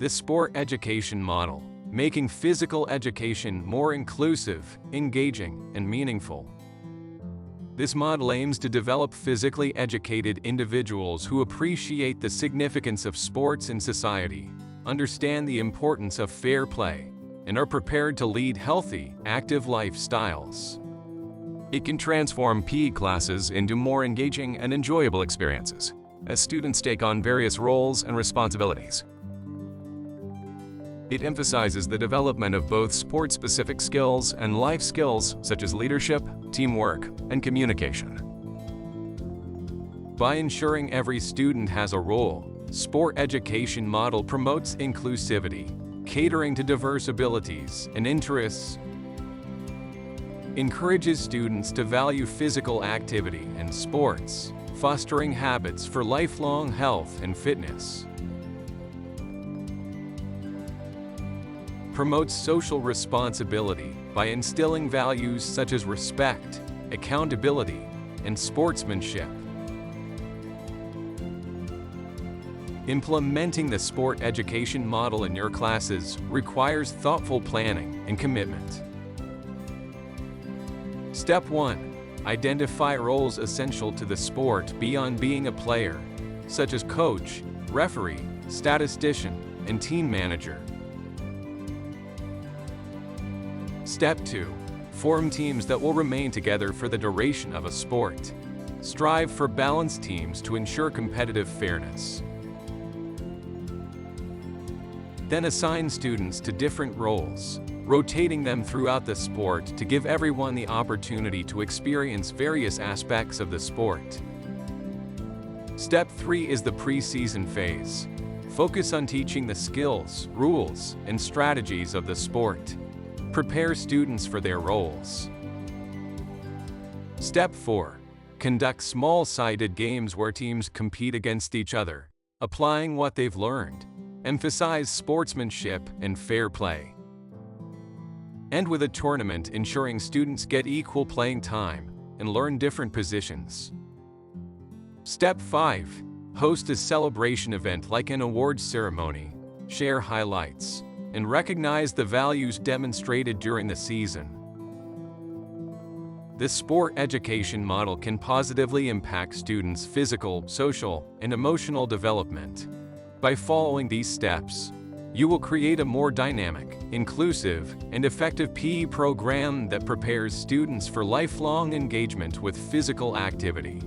the sport education model, making physical education more inclusive, engaging, and meaningful. This model aims to develop physically educated individuals who appreciate the significance of sports in society, understand the importance of fair play, and are prepared to lead healthy, active lifestyles. It can transform PE classes into more engaging and enjoyable experiences, as students take on various roles and responsibilities. It emphasizes the development of both sport-specific skills and life skills such as leadership, teamwork, and communication. By ensuring every student has a role, sport education model promotes inclusivity, catering to diverse abilities and interests, encourages students to value physical activity and sports, fostering habits for lifelong health and fitness. Promotes social responsibility by instilling values such as respect, accountability, and sportsmanship. Implementing the sport education model in your classes requires thoughtful planning and commitment. Step 1. Identify roles essential to the sport beyond being a player, such as coach, referee, statistician, and team manager. Step 2. Form teams that will remain together for the duration of a sport. Strive for balanced teams to ensure competitive fairness. Then assign students to different roles, rotating them throughout the sport to give everyone the opportunity to experience various aspects of the sport. Step 3 is the pre-season phase. Focus on teaching the skills, rules, and strategies of the sport. Prepare students for their roles. Step 4. Conduct small-sided games where teams compete against each other, applying what they've learned. Emphasize sportsmanship and fair play. End with a tournament ensuring students get equal playing time and learn different positions. Step 5. Host a celebration event like an awards ceremony. Share highlights and recognize the values demonstrated during the season. This sport education model can positively impact students' physical, social, and emotional development. By following these steps, you will create a more dynamic, inclusive, and effective PE program that prepares students for lifelong engagement with physical activity.